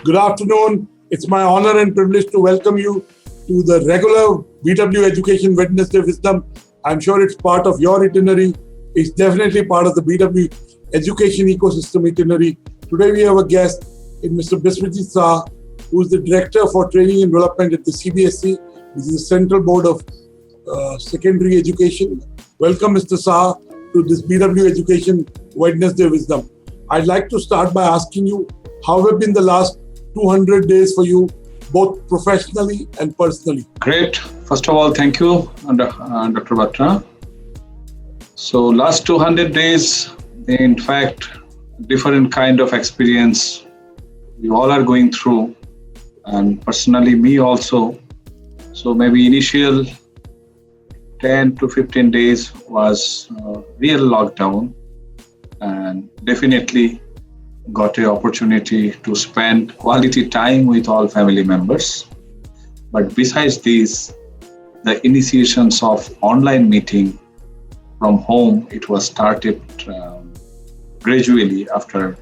Good afternoon. It's my honor and privilege to welcome you to the regular BW Education Wednesday Wisdom. I'm sure it's part of your itinerary. It's definitely part of the BW Education ecosystem itinerary. Today we have a guest in Mr. Biswajit Saha, who is the Director for Training and Development at the CBSE, which is the Central Board of Secondary Education. Welcome, Mr. Saha, to this BW Education Wednesday Wisdom. I'd like to start by asking you, how have been the last 200 days for you, both professionally and personally? Great. First of all, thank you, Dr. Batra. So last 200 days, in fact, different kind of experience we all are going through, and personally me also. So maybe initial 10 to 15 days was real lockdown, and definitely got an opportunity to spend quality time with all family members. But besides this, the initiations of online meeting from home, it was started gradually after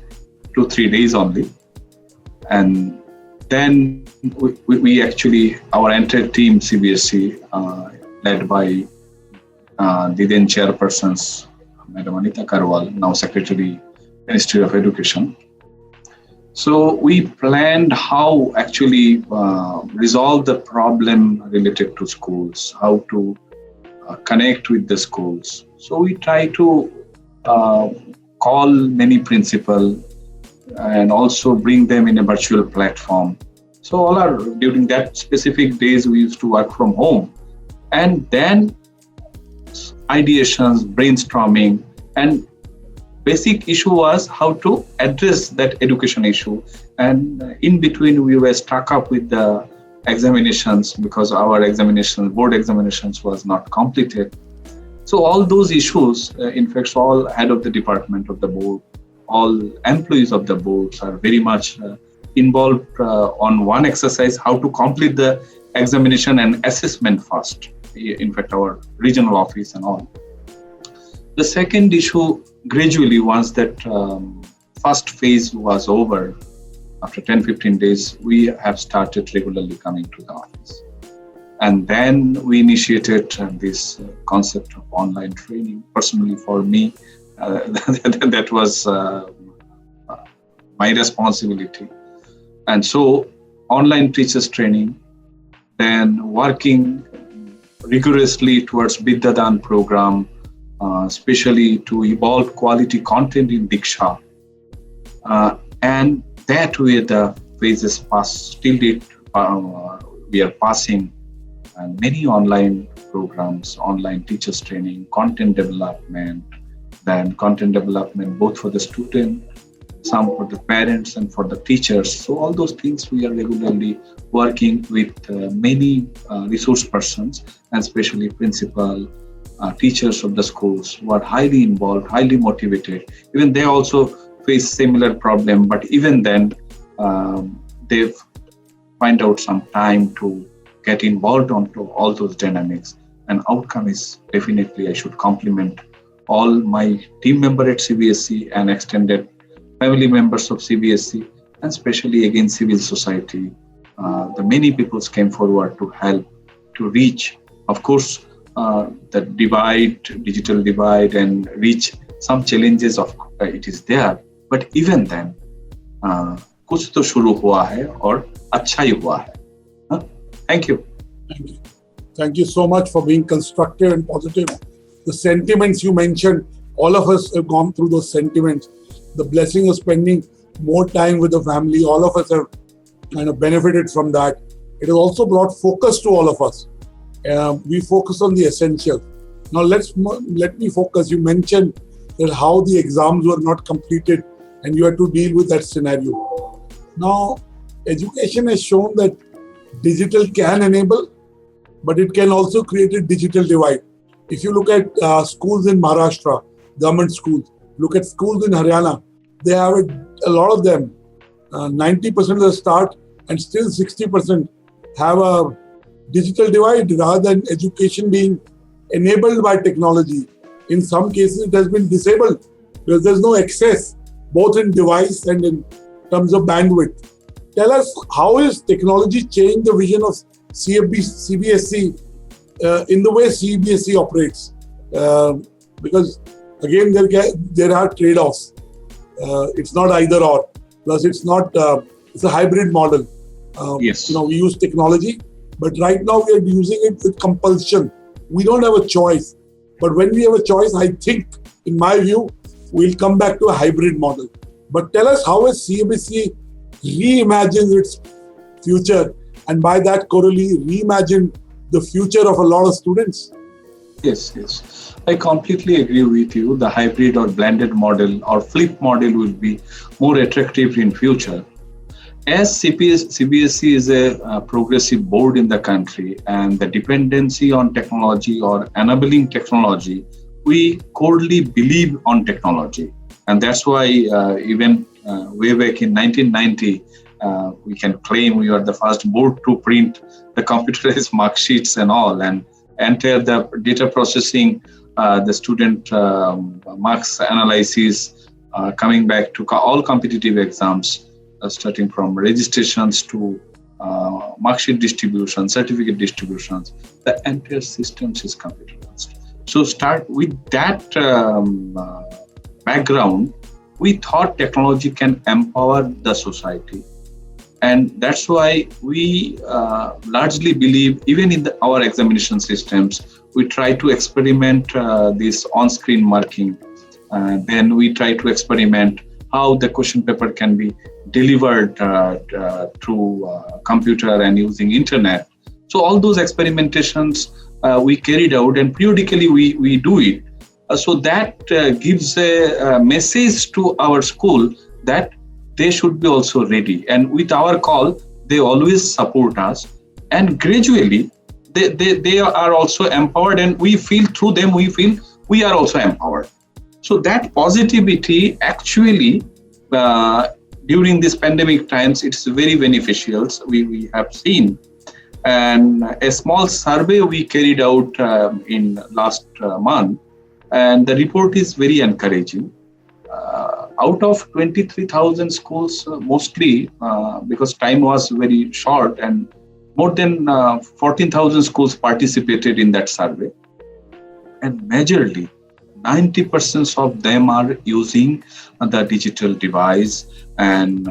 2-3 days only. And then we actually, our entire team, CBSE, led by the then chairpersons, Madam Anita Karwal, now Secretary, Ministry of Education. So we planned how actually resolve the problem related to schools, how to connect with the schools. So we try to call many principals and also bring them in a virtual platform. So during that specific days, we used to work from home. And then ideations, brainstorming, and basic issue was how to address that education issue. And in between, we were stuck up with the examinations because our board examinations was not completed. So all those issues, in fact, all head of the department of the board, all employees of the boards are very much involved on one exercise, how to complete the examination and assessment first. In fact, our regional office and all. The second issue, gradually, once that first phase was over, after 10-15 days, we have started regularly coming to the office. And then we initiated this concept of online training. Personally, for me, that was my responsibility. And so, online teachers training, then working rigorously towards Vidyadhan program, especially to evolve quality content in Diksha. And that way the phases pass, till date we are passing many online programs, online teachers training, content development, then content development both for the student, some for the parents and for the teachers. So all those things we are regularly working with many resource persons, and especially principal, teachers of the schools who are highly involved, highly motivated. Even they also face similar problem, but even then they've find out some time to get involved onto all those dynamics. And outcome is definitely, I should compliment all my team member at CBSE and extended family members of CBSE, and especially again civil society. The many peoples came forward to help to reach, of course, the digital divide, and reach some challenges of it is there. But even then, कुछ तो शुरू हुआ है और अच्छा ही हुआ है. Thank you. Thank you so much for being constructive and positive. The sentiments you mentioned, all of us have gone through those sentiments. The blessing of spending more time with the family, all of us have kind of benefited from that. It has also brought focus to all of us. We focus on the essentials. Now let me focus. You mentioned that how the exams were not completed and you had to deal with that scenario. Now, education has shown that digital can enable, but it can also create a digital divide. If you look at schools in Maharashtra, government schools, look at schools in Haryana, they have a lot of them, 90% of the start, and still 60% have a digital divide rather than education being enabled by technology. In some cases, it has been disabled because there's no access, both in device and in terms of bandwidth. tell us, how is technology changed the vision of CBSE in the way CBSE operates? Because again, there are trade-offs. It's not either or. Plus, it's not. It's a hybrid model. Yes. We use technology, but right now we are using it with compulsion. We don't have a choice. But when we have a choice, I think, in my view, we'll come back to a hybrid model. But tell us, how has CBSE reimagined its future, and by that corollary, reimagined the future of a lot of students? Yes. I completely agree with you. The hybrid or blended model or flip model will be more attractive in future. As CBSE is a progressive board in the country, and the dependency on technology or enabling technology, we corely believe on technology. And that's why even way back in 1990, we can claim we are the first board to print the computerized mark sheets and all, and enter the data processing, the student marks analysis, coming back to all competitive exams, starting from registrations to mark sheet distribution, certificate distributions. The entire system is computerized. So start with that background, we thought technology can empower the society. And that's why we largely believe, even in our examination systems, we try to experiment this on-screen marking. Then we try to experiment how the question paper can be delivered through computer and using internet. So all those experimentations we carried out, and periodically we do it. So that gives a message to our school that they should be also ready. And with our call, they always support us. And gradually, they are also empowered, and we feel through them, we are also empowered. So that positivity actually, during this pandemic times, it's very beneficial. We have seen. And a small survey we carried out in last month, and the report is very encouraging. Out of 23,000 schools, mostly because time was very short, and more than 14,000 schools participated in that survey. And majorly, 90% of them are using the digital device and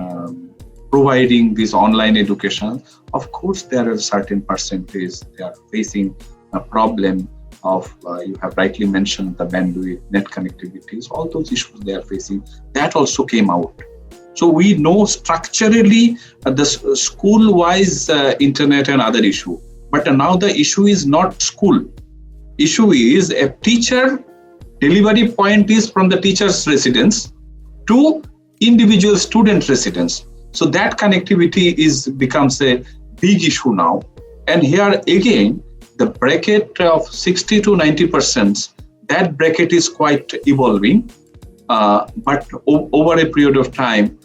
providing this online education. Of course, there are a certain percentage they are facing a problem of, you have rightly mentioned, the bandwidth, net connectivities, all those issues they are facing. That also came out. So we know structurally the school-wise internet and other issue. But now the issue is not school. Issue is a teacher, delivery point is from the teacher's residence to individual student residence. So that connectivity becomes a big issue now. And here again, the bracket of 60 to 90%, that bracket is quite evolving. But over a period of time,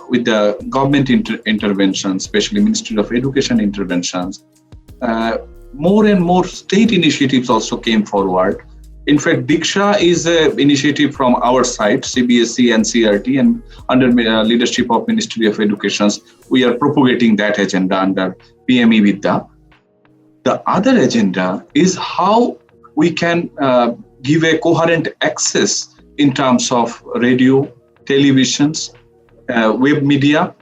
with the government intervention, especially Ministry of Education interventions, more and more state initiatives also came forward. In fact, Diksha is an initiative from our side, CBSE and CRT, and under leadership of Ministry of Education, we are propagating that agenda under PME Vidya. The other agenda is how we can give a coherent access in terms of radio, televisions, web media,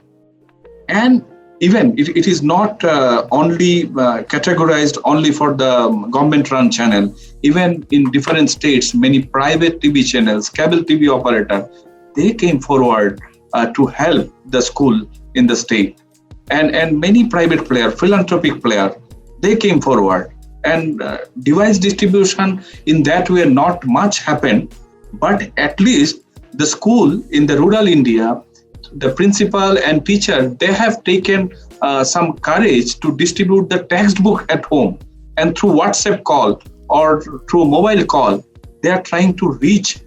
and even it is not only categorized only for the government-run channel. Even in different states, many private TV channels, cable TV operator, they came forward to help the school in the state. And many private player, philanthropic player, they came forward. And device distribution in that way not much happened, but at least the school in the rural India, the principal and teacher, they have taken some courage to distribute the textbook at home, and through WhatsApp call or through mobile call, they are trying to reach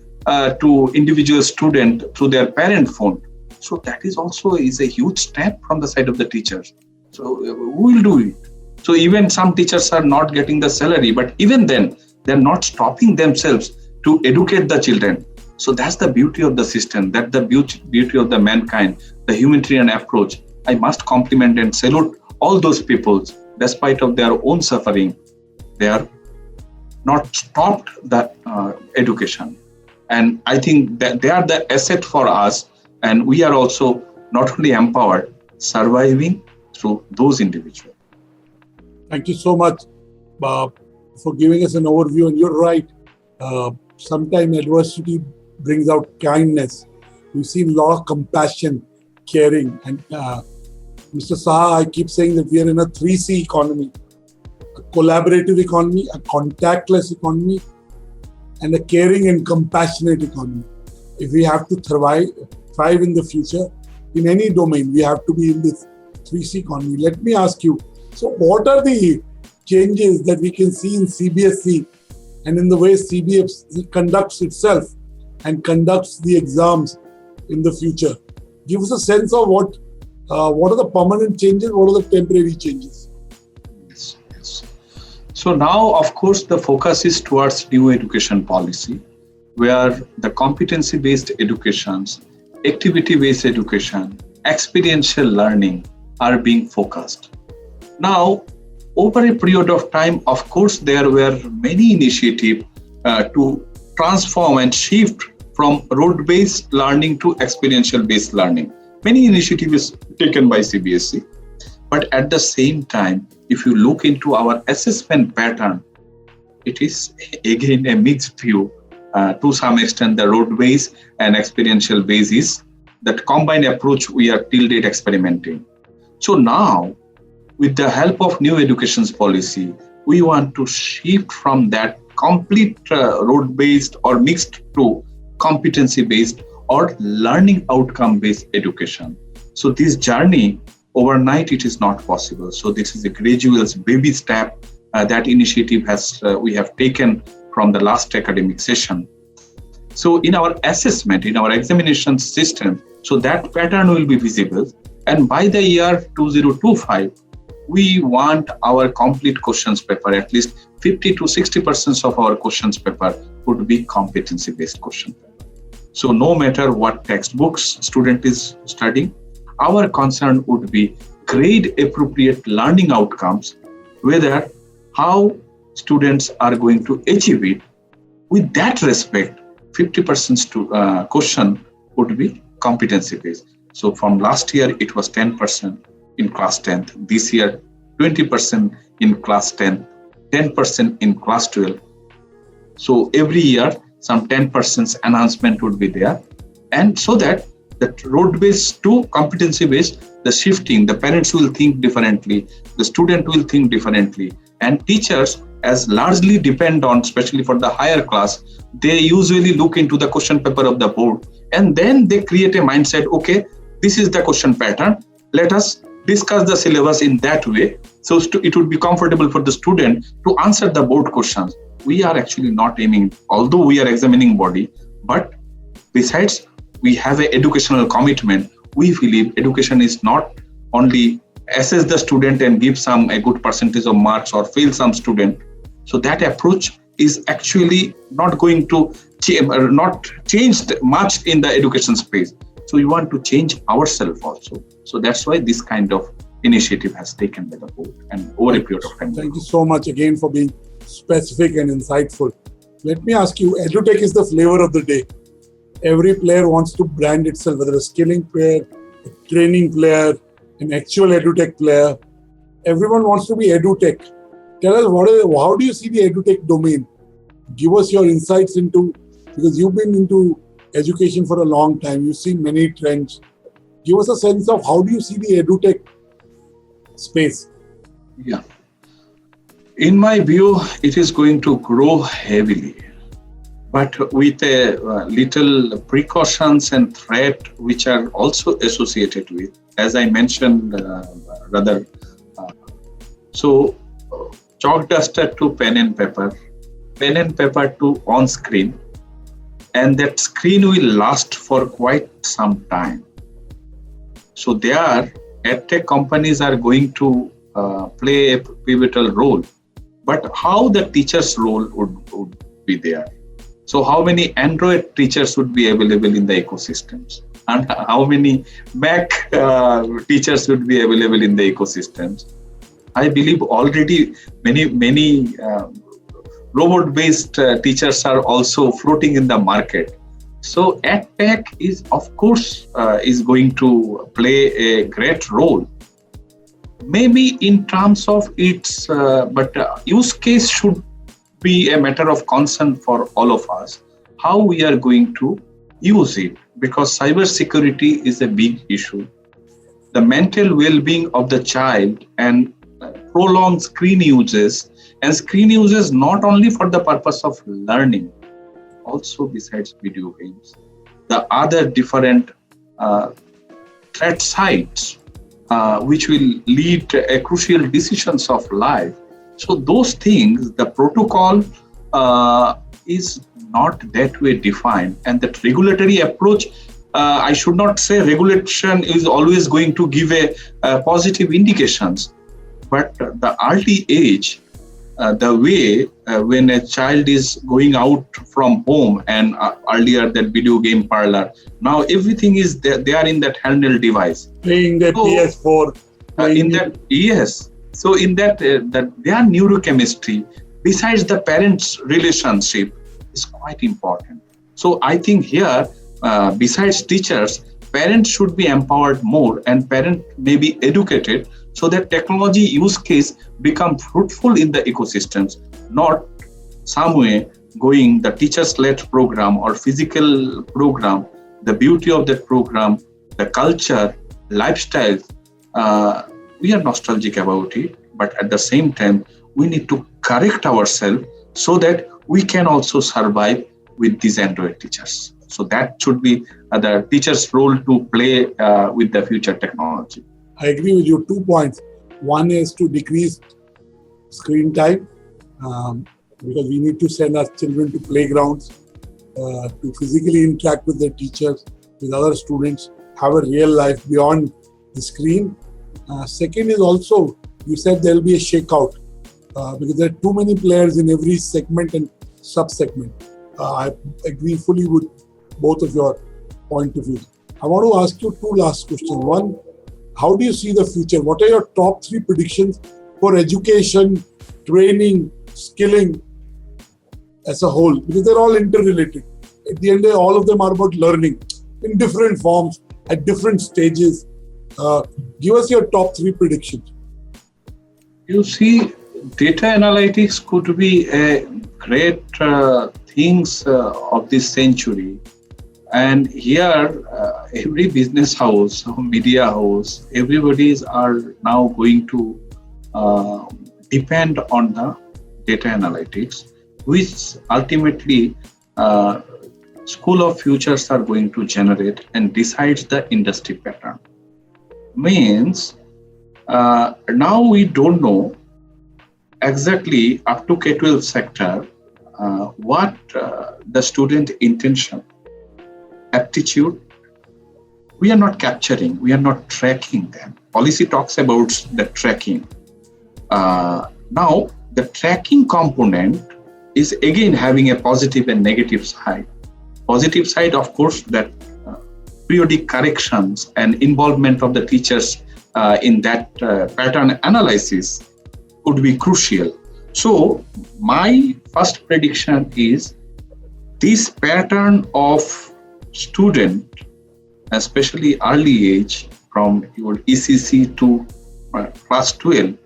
to individual student through their parent phone. So that is also a huge step from the side of the teachers. So who will do it? So even some teachers are not getting the salary, but even then, they're not stopping themselves to educate the children. So that's the beauty of the system, that's the beauty of the mankind, the humanitarian approach. I must compliment and salute all those people, despite of their own suffering, they are not stopped the education. And I think that they are the asset for us, and we are also not only empowered, surviving through those individuals. Thank you so much for giving us an overview. And you're right. Sometimes adversity brings out kindness. We've seen a lot of compassion, caring. And Mr. Saha, I keep saying that we are in a 3C economy: a collaborative economy, a contactless economy, and a caring and compassionate economy. If we have to thrive in the future, in any domain, we have to be in this 3C economy. Let me ask you, so what are the changes that we can see in CBSE and in the way CBSE conducts itself and conducts the exams in the future? Give us a sense of what are the permanent changes, what are the temporary changes? Yes. So now, of course, the focus is towards new education policy, where the competency-based educations, activity-based education, experiential learning are being focused. Now, over a period of time, of course, there were many initiatives to transform and shift from road-based learning to experiential-based learning. Many initiatives taken by CBSE. But at the same time, if you look into our assessment pattern, it is again a mixed view. To some extent, the road-based and experiential basis, that combined approach we are till date experimenting. So now, with the help of new education policy, we want to shift from that complete road-based or mixed to competency-based or learning outcome-based education. So this journey, overnight, it is not possible. So this is a gradual baby step that initiative we have taken from the last academic session. So in our assessment, in our examination system, so that pattern will be visible. And by the year 2025, we want our complete questions paper, at least 50 to 60% of our questions paper would be competency-based question paper. So no matter what textbooks student is studying, our concern would be grade appropriate learning outcomes, whether how students are going to achieve it. With that respect, 50% question would be competency-based. So from last year, it was 10% in class 10th. This year, 20% in class 10th, 10% in class 12. So every year, some 10% enhancement would be there. And so that road-based to competency-based, the shifting, the parents will think differently, the student will think differently, and teachers, as largely depend on, especially for the higher class, they usually look into the question paper of the board, and then they create a mindset, okay, this is the question pattern, let us discuss the syllabus in that way, so it would be comfortable for the student to answer the board questions. We are actually not aiming, although we are examining body, but besides, we have an educational commitment. We believe education is not only assess the student and give a good percentage of marks or fail some student. So that approach is actually not going to not changed much in the education space. So we want to change ourselves also. So that's why this kind of initiative has taken by the board and over a period of time. Thank you so much again for being specific and insightful. Let me ask you, EduTech is the flavor of the day. Every player wants to brand itself, whether a skilling player, a training player, an actual EduTech player. Everyone wants to be EduTech. Tell us, how do you see the EduTech domain? Give us your insights into, because you've been into education for a long time. You've seen many trends. Give us a sense of how do you see the EduTech space? Yeah. In my view, it is going to grow heavily, but with a little precautions and threat which are also associated with, as I mentioned so chalk duster to pen and paper to on screen, and that screen will last for quite some time. So there, edtech companies are going to play a pivotal role, but how the teacher's role would be there? So how many Android teachers would be available in the ecosystems? and how many Mac teachers would be available in the ecosystems. I believe already many robot-based teachers are also floating in the market. So EdTech is, of course, is going to play a great role. Maybe in terms of its, but use case should be a matter of concern for all of us. How we are going to use it, because cybersecurity is a big issue. The mental well-being of the child and prolonged screen uses, and screen uses not only for the purpose of learning, also besides video games, the other different threat sites which will lead to crucial decisions of life. So those things, the protocol is not that way defined, and that regulatory approach, I should not say regulation is always going to give a positive indications, but the early age, the way when a child is going out from home, and earlier that video game parlor, now everything is there, they are in that handheld device. Playing their PS4. So in that their neurochemistry, besides the parents' relationship, is quite important. So I think here, besides teachers, parents should be empowered more, and parents may be educated so that technology use case become fruitful in the ecosystems, not some way going the teachers-led program or physical program. The beauty of that program, the culture, lifestyles, we are nostalgic about it, but at the same time, we need to correct ourselves so that we can also survive with these Android teachers. So that should be the teacher's role to play with the future technology. I agree with you. 2 points. One is to decrease screen time, because we need to send our children to playgrounds, to physically interact with their teachers, with other students, have a real life beyond the screen. Second is also, you said there will be a shakeout, because there are too many players in every segment and sub-segment. I agree fully with both of your point of view. I want to ask you two last questions. One, how do you see the future? What are your top 3 predictions for education, training, skilling as a whole? Because they're all interrelated. At the end of the day, all of them are about learning in different forms, at different stages. Give us your top 3 predictions. You see, data analytics could be a great things of this century. And here, every business house, media house, everybody's are now going to depend on the data analytics, which ultimately School of Futures are going to generate and decides the industry pattern. Means now we don't know exactly up to K-12 sector what the student intention, aptitude, we are not capturing, we are not tracking them. Policy talks about the tracking. Now, the tracking component is again having a positive and negative side. Positive side, of course, that periodic corrections and involvement of the teachers in that pattern analysis would be crucial. So, my first prediction is this pattern of student, especially early age from your ECC to class 12,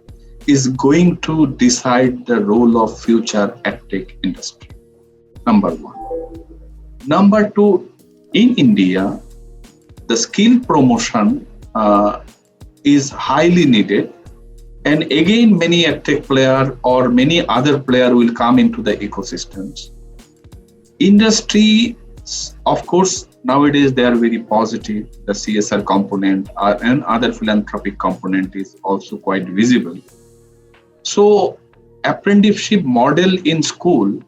is going to decide the role of future edtech industry. Number 1. Number 2, in India, the skill promotion is highly needed. And again, many edtech player or many other player will come into the ecosystems. Industry, of course, nowadays they are very positive. The CSR component and other philanthropic component is also quite visible. So, apprenticeship model in school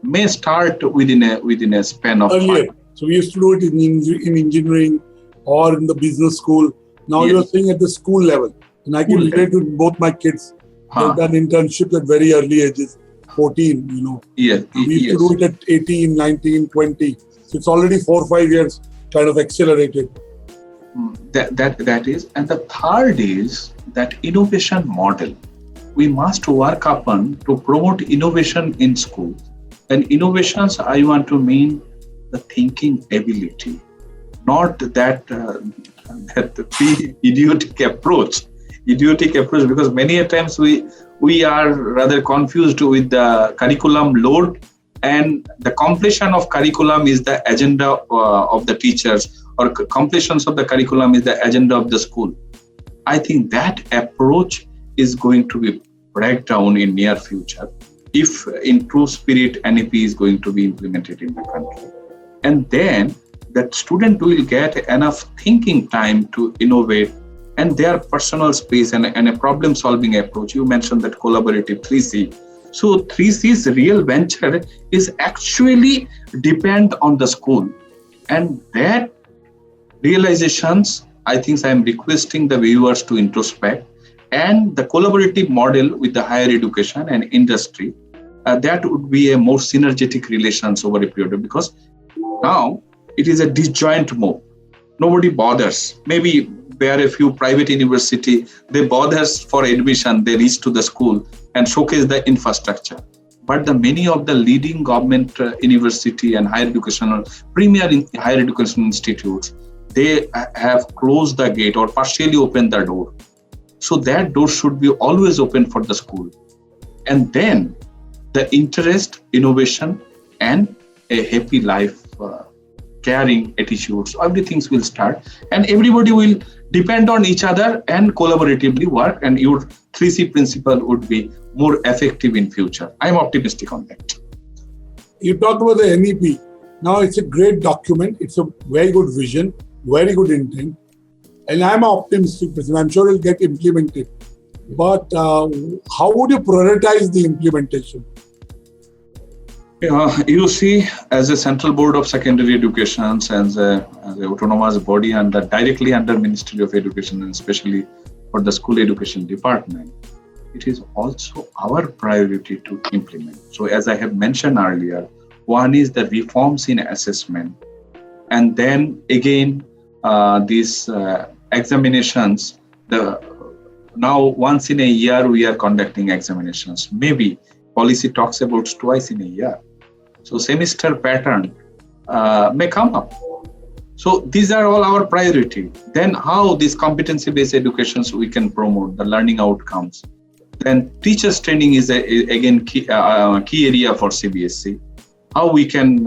may start within a span of earlier. time. So we used to do it in engineering or in the business school. Now you're saying at the school level. And I can relate with both my kids. They've done internships at very early ages, 14, Yes. We used to do it at 18, 19, 20. So it's already 4 or 5 years kind of accelerated. That is, and the third is that innovation model. We must work upon to promote innovation in schools. And innovations, I want to mean the thinking ability, not that the idiotic approach. Because many a times we are rather confused with the curriculum load, and the completion of curriculum is the agenda of the teachers, or completions of the curriculum is the agenda of the school. I think that approach is going to be break down in near future if in true spirit NEP is going to be implemented in the country. And then that student will get enough thinking time to innovate and their personal space and a problem solving approach. You mentioned that collaborative 3C. So 3C's real venture is actually depend on the school, and that realizations, I think I am requesting the viewers to introspect, and the collaborative model with the higher education and industry, that would be a more synergetic relations over a period, because now it is a disjoint mode. Nobody bothers. Maybe there are a few private university, they bothers for admission, they reach to the school and showcase the infrastructure. But the many of the leading government university and higher educational, premier higher education institutes, they have closed the gate or partially opened the door. So that door should be always open for the school. And then the interest, innovation, and a happy life, caring attitudes, everything will start. And everybody will depend on each other and collaboratively work. And your 3C principle would be more effective in future. I'm optimistic on that. You talked about the NEP. Now it's a great document. It's a very good vision, very good intent. And I'm optimistic because I'm sure it'll get implemented. But how would you prioritize the implementation? You see, as a Central Board of Secondary Education, as a autonomous body directly under Ministry of Education, and especially for the School Education Department, it is also our priority to implement. So as I have mentioned earlier, one is the reforms in assessment. And then again, these examinations, now once in a year we are conducting examinations. Maybe policy talks about twice in a year. So semester pattern may come up. So these are all our priority. Then how these competency-based educations we can promote the learning outcomes. Then teachers training is again key area for CBSE. How we can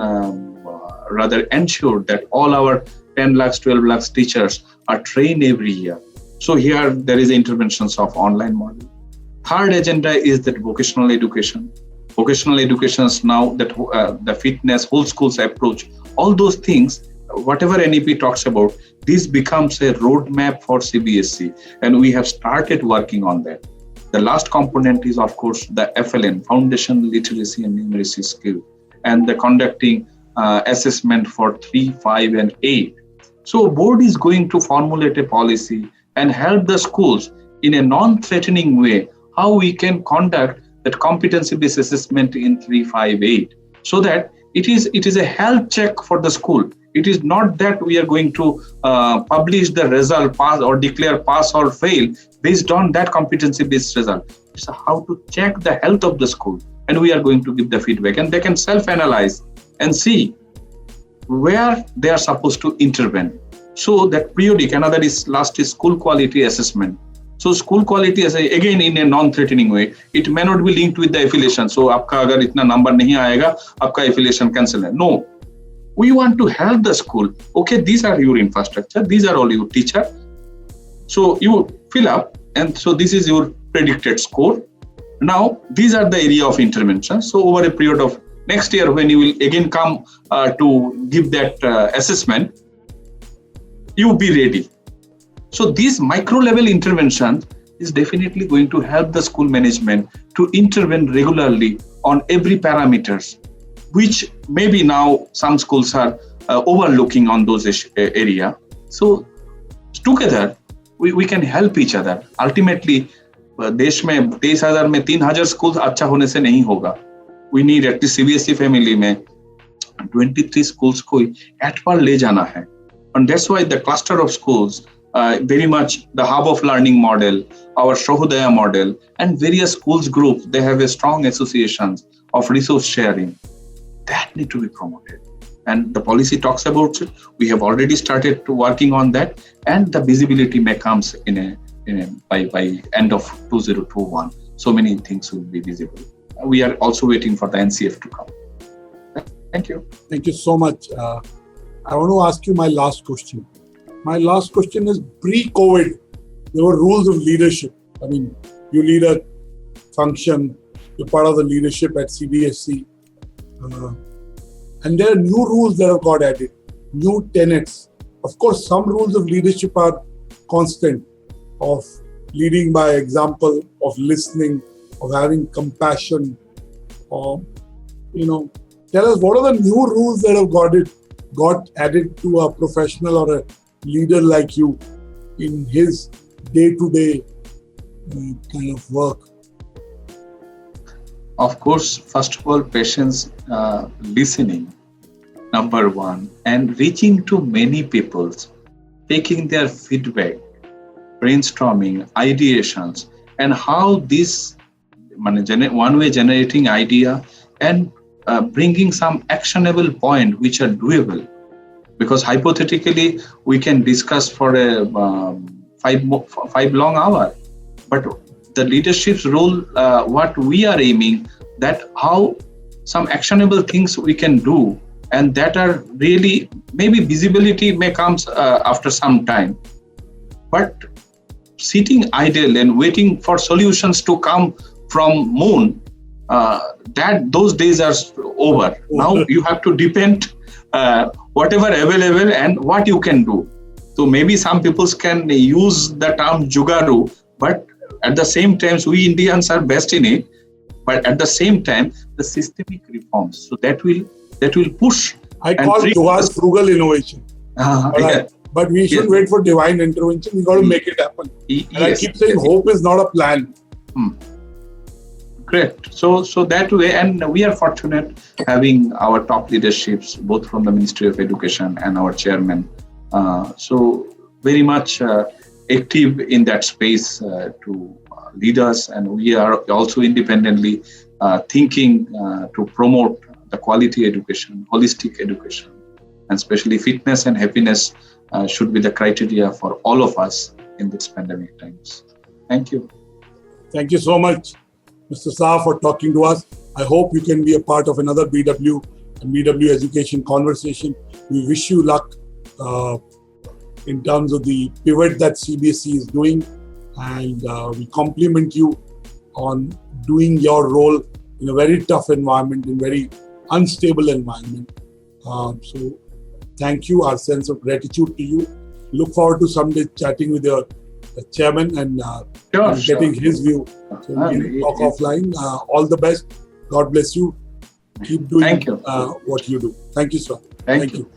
rather ensure that all our 10 lakhs, 12 lakhs teachers are trained every year. So here there is interventions of online model. Third agenda is that vocational education. Vocational educations now that the fitness, whole schools approach, all those things, whatever NEP talks about, this becomes a roadmap for CBSE, and we have started working on that. The last component is, of course, the FLN, Foundation Literacy and Numeracy Skill, and the conducting assessment for 3, 5, and 8. So board is going to formulate a policy and help the schools in a non-threatening way how we can conduct that competency-based assessment in 3, 5, 8, so that it is a health check for the school. It is not that we are going to publish the result, pass or declare pass or fail based on that competency-based result. It's how to check the health of the school, and we are going to give the feedback, and they can self-analyze and see where they are supposed to intervene. So that periodic, another is last is school quality assessment. So school quality as again in a non-threatening way, it may not be linked with the affiliation. So आपका अगर इतना number नहीं आएगा, आपका affiliation cancel है. No, we want to help the school. Okay, these are your infrastructure, these are all your teacher. So you fill up, and so this is your predicted score. Now these are the area of intervention. So over a period of next year, when you will again come to give that assessment, you be ready. So these micro level interventions is definitely going to help the school management to intervene regularly on every parameters, which maybe now some schools are overlooking on those area. So together we can help each other. Ultimately, देश में 23,000 में 3,000 schools अच्छा होने से नहीं होगा. We need at least CBSE family में 23 schools को at par ले जाना है. And that's why the cluster of schools, very much the hub of learning model, our Shohodaya model, and various schools groups, they have a strong associations of resource sharing. That need to be promoted. And the policy talks about it. We have already started to working on that, and the visibility may comes by end of 2021. So many things will be visible. We are also waiting for the NCF to come. Thank you. Thank you so much. I want to ask you my last question. My last question is, pre-COVID, there were rules of leadership. I mean, you lead a function, you're part of the leadership at CBSE. And there are new rules that have got added, new tenets. Of course, some rules of leadership are constant, of leading by example, of listening, of having compassion. Tell us, what are the new rules that have got added to a professional or a leader like you in his day-to-day kind of work? Of course, first of all, patience, listening, number one, and reaching to many people, taking their feedback, brainstorming, ideations, and how this one-way generating idea and bringing some actionable point which are doable. Because hypothetically, we can discuss for a 5 long hour, but the leadership's role, what we are aiming, that how some actionable things we can do, and that are really, maybe visibility may comes after some time, but sitting idle and waiting for solutions to come from moon, that those days are over. Now you have to depend whatever available and what you can do. So maybe some people can use the term jugaru, but at the same time, we Indians are best in it. But at the same time, the systemic reforms, so that will push. I call it frugal innovation. Yeah. But we should wait for divine intervention. We got to make it happen. And I keep saying, hope is not a plan. Correct. So that way, and we are fortunate having our top leaderships, both from the Ministry of Education and our chairman. So very much active in that space to lead us, and we are also independently thinking to promote the quality education, holistic education, and especially fitness and happiness should be the criteria for all of us in this pandemic times. Thank you. Thank you so much, Mr. Saha, for talking to us. I hope you can be a part of another BW and BW education conversation. We wish you luck in terms of the pivot that CBSE is doing, and we compliment you on doing your role in a very tough environment, in very unstable environment. So thank you, our sense of gratitude to you. Look forward to someday chatting with your chairman and getting his view. So we can talk offline. All the best. God bless you. Keep doing what you do. Thank you, sir. Thank you.